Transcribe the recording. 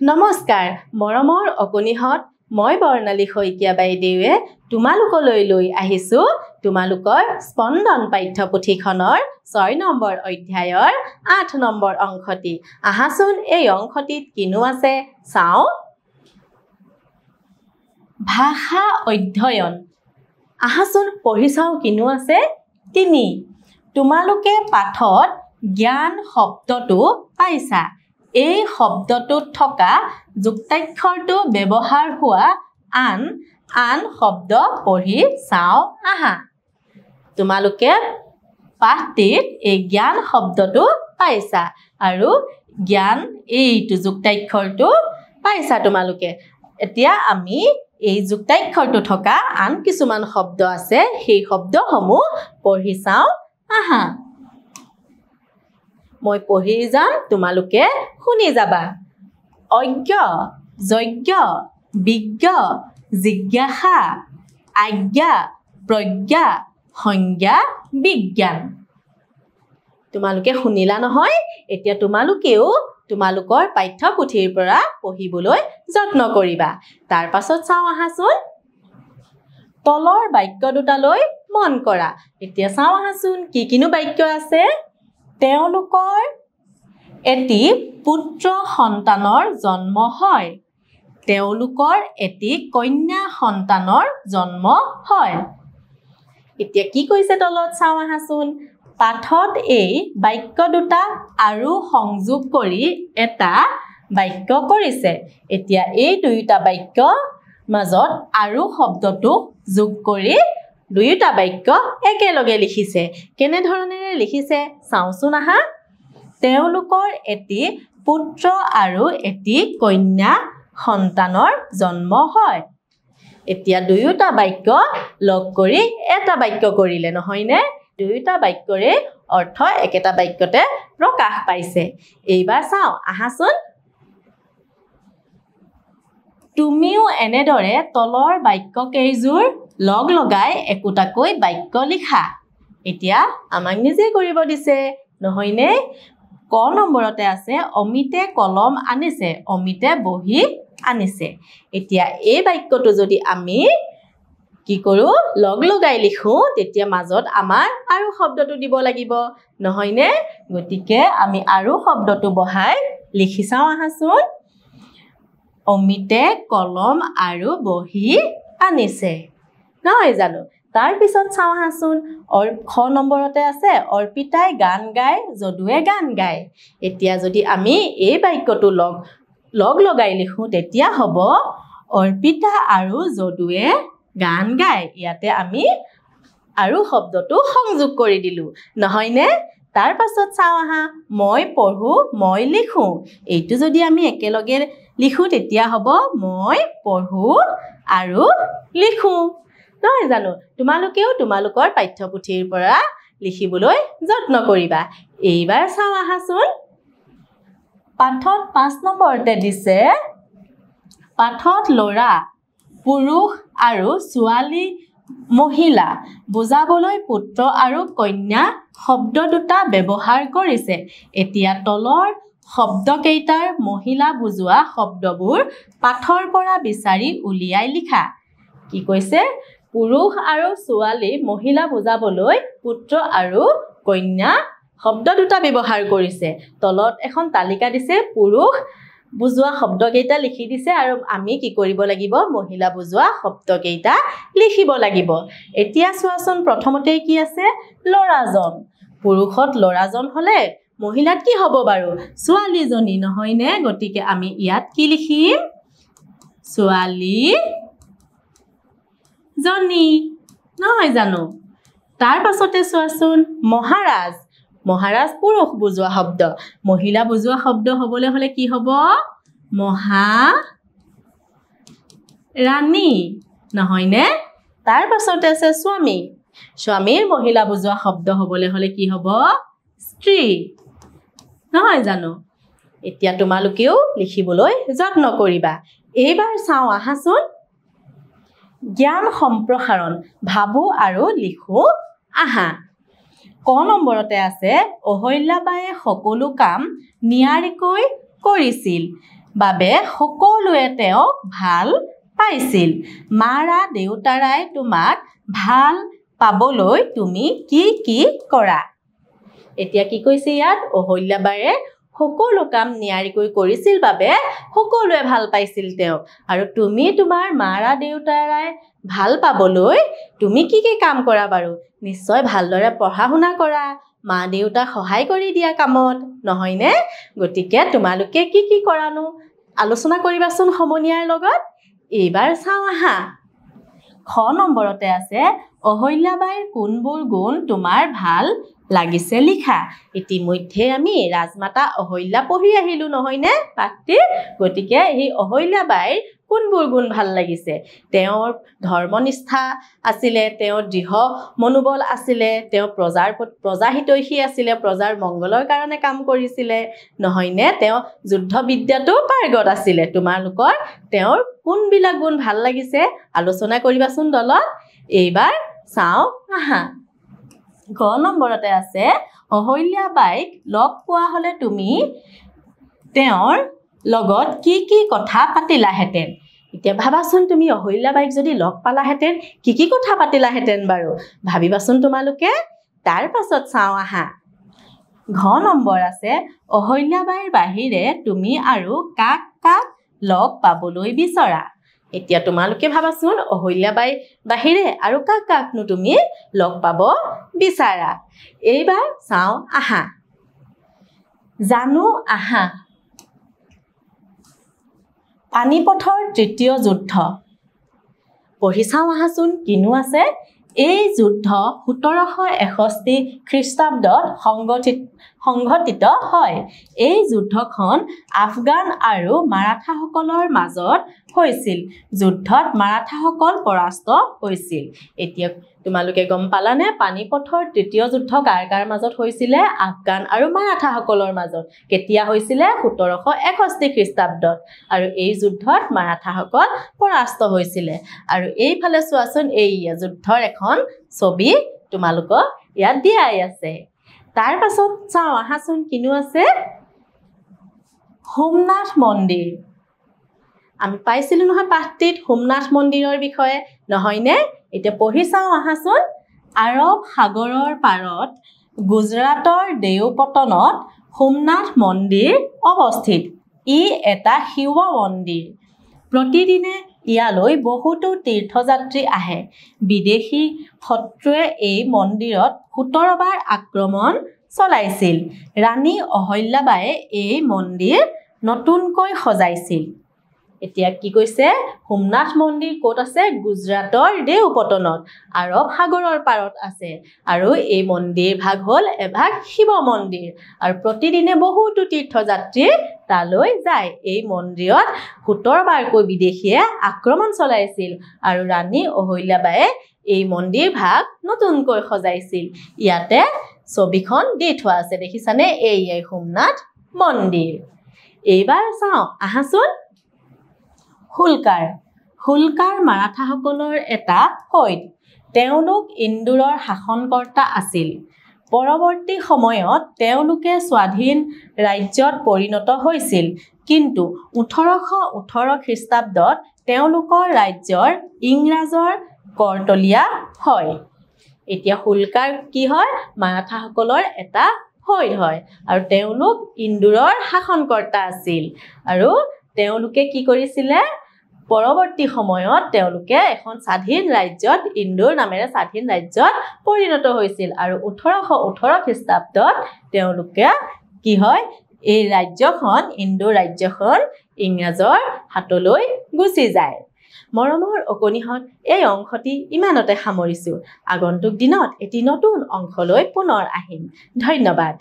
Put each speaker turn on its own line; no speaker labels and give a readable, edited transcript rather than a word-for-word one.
নমস্কাৰ মৰমৰ অকনিহত মই বৰ্ণালী শইকীয়া বাইদেৱে তোমালোকলৈ লৈ আহিছো তোমালোকৰ স্পন্দন পাঠ্যপুথিখনৰ 6 নম্বৰ অধ্যায়ৰ 8 নম্বৰ অংশটি আহাচোন এই অংশটিত কিনো আছে চাও ভাষা অধ্যয়ন আহাচোন পঢ়ি চাও কিনো আছে 3 তোমালোকে পাঠত জ্ঞান শব্দটো পাইছা এই শব্দটোত থকা যুক্তাক্ষৰটো ব্যৱহাৰ হোৱা আন শব্দ পঢ়ি চাও আহা তোমালোকে পাঠটিত এই জ্ঞান শব্দটো পাইছা আৰু জ্ঞান এইটো যুক্তাক্ষৰটো পাইছা তোমালোকে এতিয়া আমি এই যুক্তাক্ষৰটো থকা আন কিছুমান শব্দ আছে সেই শব্দসমূহ পঢ়ি চাও আহা মই পঢ়ি যাম তোমালোকে শুনি যাবা অজ্ঞ যজ্ঞ বিজ্ঞ জিজ্ঞাসা আজ্ঞা প্ৰজ্ঞা সংজ্ঞা বিজ্ঞান তোমালোকে শুনিলা নহয় এতিয়া তোমালোকেও তোমালোকৰ পাঠ্যপুথিৰ পৰা পঢ়িবলৈ যত্ন কৰিবা তাৰ পাছত চাও আহাচোন তলৰ বাক্য দুটালৈ মন কৰা এতিয়া চাও আহাচোন কি কিনো বাক্য আছে তেওঁলোকৰ এটি পুত্ৰ সন্তানৰ জন্ম হয় তেওঁলোকৰ এটি কন্যা সন্তানৰ জন্ম হয় এতিয়া কি কৈছে তলত চাও আহাচোন পাঠত এই বাক্য দুটা আৰু সংযোগ কৰি এটা বাক্য কৰিছে এতিয়া এই দুইটা বাক্য মাজত আৰু শব্দটো যোগ কৰি দুইটা বাক্য একেলগে লিখিছে কেনে ধৰণেৰে লিখিছে চাওচোন আহা তেওঁলোকৰ এটি পুত্ৰ আৰু এটি কন্যা সন্তানৰ জন্ম হয় এতিয়া দুইটা বাক্য লগ কৰি এটা বাক্য কৰিলে নহয়নে দুইটা বাক্যৰে অৰ্থ একেটা বাক্যতে প্ৰকাশ পাইছে এইবাৰ চাও আহাচোন তুমিও এনেদৰে তলৰ বাক্য কেইযোৰ লগ লগাই একোটাকৈ বাক্য লিখা এতিয়া আমাক নিজে কৰিব দিছে নহয়নে ক নম্বৰতে আছে অমিতে কলম আনিছে অমিতে বহি আনিছে এতিয়া এই বাক্যটো যদি আমি কি কৰো লগ লগাই লিখো তেতিয়া মাজত আমাৰ আৰু শব্দটো দিব লাগিব নহয়নে গতিকে আমি আৰু শব্দটো বহাই লিখি চাও আহাচোন অমিতে কলম আৰু বহি আনিছে নহয় জানো তাৰ পিছত চাও আহাচোন খ নম্বৰতে আছে অৰ্পিতাই গান গায় যদুৱে গান গায় এতিয়া যদি আমি এই বাক্যটো লগ লগাই লিখো তেতিয়া হ'ব অৰ্পিতা আৰু যদুৱে গান গায় ইয়াতে আমি আৰু শব্দটো সংযোগ কৰি দিলো নহয়নে তাৰ পাছত চাও আহা মই পঢ়ো মই লিখো এইটো যদি আমি একেলগে লিখো তেতিয়া হ'ব মই পঢ়ো আৰু লিখো নহয় জানো তোমালোকেও তোমালোকৰ পাঠ্যপুথিৰ পৰা লিখিবলৈ যত্ন কৰিবা এইবাৰ চাও আহাচোন পাঠত 5 নম্বৰতে দিছে পাঠত ল'ৰা পুৰুষ আৰু ছোৱালী মহিলা বুজাবলৈ পুত্ৰ আৰু কন্যা শব্দ দুটা ব্যৱহাৰ কৰিছে এতিয়া তলৰ শব্দকেইটাৰ মহিলা বুজোৱা শব্দবোৰ পাঠৰ পৰা বিচাৰি উলিয়াই লিখা কি কৈছে পুৰুষ আৰু ছোৱালী মহিলা বুজাবলৈ পুত্ৰ আৰু কন্যা শব্দ দুটা ব্যৱহাৰ কৰিছে তলত এখন তালিকা দিছে পুৰুষ বুজোৱা শব্দকেইটা লিখি দিছে আৰু আমি কি কৰিব লাগিব মহিলা বুজোৱা শব্দকেইটা লিখিব লাগিব এতিয়া চোৱাচোন প্ৰথমতে কি আছে ল'ৰাজন পুৰুষত ল'ৰাজন হলে মহিলাত কি হ'ব বাৰু ছোৱালীজনী নহয়নে গতিকে আমি ইয়াত কি লিখিম ছোৱালী জনী নহয় জানো তাৰ পাছতে চোৱাচোন মহাৰাজ পুৰুষ বুজোৱা শব্দ মহিলা বুজোৱা শব্দ হ'বলৈ হলে কি হ'ব মহাৰাণী নহয়নে তাৰ পাছতে আছে স্বামীৰ মহিলা বুজোৱা শব্দ হ'বলৈ হলে কি হ'ব স্ত্ৰী নহয় জানো এতিয়া তোমালোকেও লিখিবলৈ যত্ন কৰিবা এইবাৰ চাও আহাচোন জ্ঞান সম্প্ৰসাৰণ ভাবো আৰু লিখো আহা ক নম্বৰতে আছে অহল্যাবায়ে সকলো কাম নিয়াৰিকৈ কৰিছিল বাবে সকলোৱে তেওঁক ভাল পাইছিল মাৰা দেউতাৰাই তোমাক ভাল পাবলৈ তুমি কি কি কৰা এতিয়া কি কৈছে ইয়াত অহল্যাবাইয়ে সকলো কাম নিয়াৰিকৈ কৰিছিল বাবে সকলোৱে ভাল পাইছিল তেওঁক আৰু তুমি তোমাৰ মাৰা দেউতাৰাই ভাল পাবলৈ তুমি কি কি কাম কৰা বাৰু নিশ্চয় ভালদৰে পঢ়া শুনা কৰা মা দেউতাক সহায় কৰি দিয়া কামত নহয়নে গতিকে তোমালোকে কি কি কৰানো আলোচনা কৰিবাচোন সমনীয়াৰ লগত এইবাৰ চাওঁ আহা খ নম্বৰতে আছে অহল্যাবাইৰ কোনবোৰ গুণ তোমাৰ ভাল লাগিছে লিখা ইতিমধ্যে আমি ৰাজমাতা অহল্যা পঢ়ি আহিলো নহয়নে পাঠটি গতিকে এই অহল্যাবাইৰ কোনবোৰ গুণ ভাল লাগিছে তেওঁৰ ধৰ্মনিষ্ঠা আছিলে তেওঁৰ দৃঢ় মনোবল আছিলে তেওঁ প্ৰজাহিতৈষী আছিলে প্ৰজাৰ মংগলৰ কাৰণে কাম কৰিছিলে নহয়নে তেওঁ যুদ্ধ বিদ্যাতো পাৰ্গত আছিলে তোমালোকৰ তেওঁৰ কোনবিলাক গুণ ভাল লাগিছে আলোচনা কৰিবাচোন দলত এইবাৰ চাওঁ আহা গ নম্বৰতে আছে অহল্যাবাইক লগ পোৱা হলে তুমি তেওঁৰ লগত কি কি কথা পাতিলাহেঁতেন এতিয়া ভাবাচোন তুমি অহল্যাবাইক যদি লগ পালাহেঁতেন কি কথা পাতিলাহেঁতেন বাৰু ভাবিবাচোন তোমালোকে তাৰ পাছত চাওঁ আহা ঘ নম্বৰ আছে অহল্যাবাইৰ বাহিৰে তুমি আৰু কাক কাক লগ পাবলৈ বিচৰা এতিয়া তোমালোকে ভাবাচোন অহল্যাবাই বাহিৰে আৰু কাক কাকনো তুমি লগ পাব বিচাৰা এইবাৰ চাওঁ আহা জানো আহা পানিপথৰ তৃতীয় যুদ্ধ পঢ়ি চাওঁ আহাচোন কিনো আছে এই যুদ্ধ 1761 খ্ৰীষ্টাব্দত সংঘটিত হয় এই যুদ্ধখন আফগান আৰু মাৰাঠাসকলৰ মাজত হৈছিল যুদ্ধত মাৰাঠাসকল পৰাস্ত হৈছিল এতিয়া তোমালোকে গম পালানে পানিপথৰ তৃতীয় যুদ্ধ কাৰ মাজত হৈছিলে আফগান আৰু মাৰাঠাসকলৰ মাজত কেতিয়া হৈছিলে 1761 খ্ৰীষ্টাব্দত আৰু এই যুদ্ধত মাৰাঠাসকল পৰাস্ত হৈছিলে আৰু এইফালে চোৱাচোন এই যুদ্ধৰ এখন ছবি তোমালোকক ইয়াত দিয়াই আছে তাৰ পাছত চাওঁ আহাচোন কিনো আছে সোমনাথ মন্দিৰ আমি পাইছিলো নহয় পাঠটিত সোমনাথ মন্দিৰৰ বিষয়ে নহয়নে এতিয়া পঢ়ি চাওঁ আহাচোন আৰব সাগৰৰ পাৰত গুজৰাটৰ দেওপতনত সোমনাথ মন্দিৰ অৱস্থিত ই এটা শিৱ মন্দিৰ প্ৰতিদিনে ইয়ালৈ বহুতো তীৰ্থযাত্ৰী আহে বিদেশী শত্ৰুৱে এই মন্দিৰত 17 বাৰ আক্ৰমণ চলাইছিল ৰাণী অহল্যাবাইয়ে এই মন্দিৰ নতুনকৈ সজাইছিল এতিয়া কি কৈছে সোমনাথ মন্দিৰ ক'ত আছে গুজৰাটৰ দেওপতনত আৰব সাগৰৰ পাৰত আছে আৰু এই মন্দিৰ ভাগ হ'ল এভাগ শিৱ মন্দিৰ আৰু প্ৰতিদিনে বহুতো তীৰ্থযাত্ৰী তালৈ যায় এই মন্দিৰত 17 বাৰকৈ বিদেশীয়ে আক্ৰমণ চলাইছিল আৰু ৰাণী অহল্যাবাইয়ে এই মন্দিৰ ভাগ নতুনকৈ সজাইছিল ইয়াতে ছবিখন দি থোৱা আছে দেখিছানে এই সোমনাথ মন্দিৰ এইবাৰ চাওঁ আহাচোন হুলকাৰ মাৰাঠাসকলৰ এটা ফৈদ তেওঁলোক ইন্দোৰৰ শাসনকৰ্তা আছিল পৰৱৰ্তী সময়ত তেওঁলোকে স্বাধীন ৰাজ্যত পৰিণত হৈছিল কিন্তু 1818 খ্ৰীষ্টাব্দত তেওঁলোকৰ ৰাজ্যৰ ইংৰাজৰ কৰতলীয়া হয় এতিয়া হুলকাৰ কি হয় মাৰাঠাসকলৰ এটা ফৈদ হয় আৰু তেওঁলোক ইন্দোৰৰ শাসনকৰ্তা আছিল আৰু তেওঁলোকে কি কৰিছিলে পৰৱৰ্তী সময়ত তেওঁলোকে এখন স্বাধীন ৰাজ্যত ইন্দোৰ নামেৰে স্বাধীন ৰাজ্যত পৰিণত হৈছিল আৰু 1818 খ্ৰীষ্টাব্দত তেওঁলোকে কি হয় এই ৰাজ্যখন ইন্দোৰ ৰাজ্যখন ইংৰাজৰ হাতলৈ গুচি যায় মৰমৰ অকণিহঁত এই অংশটি ইমানতে সামৰিছো আগন্তুক দিনত এটি নতুন অংশলৈ পুনৰ আহিম ধন্যবাদ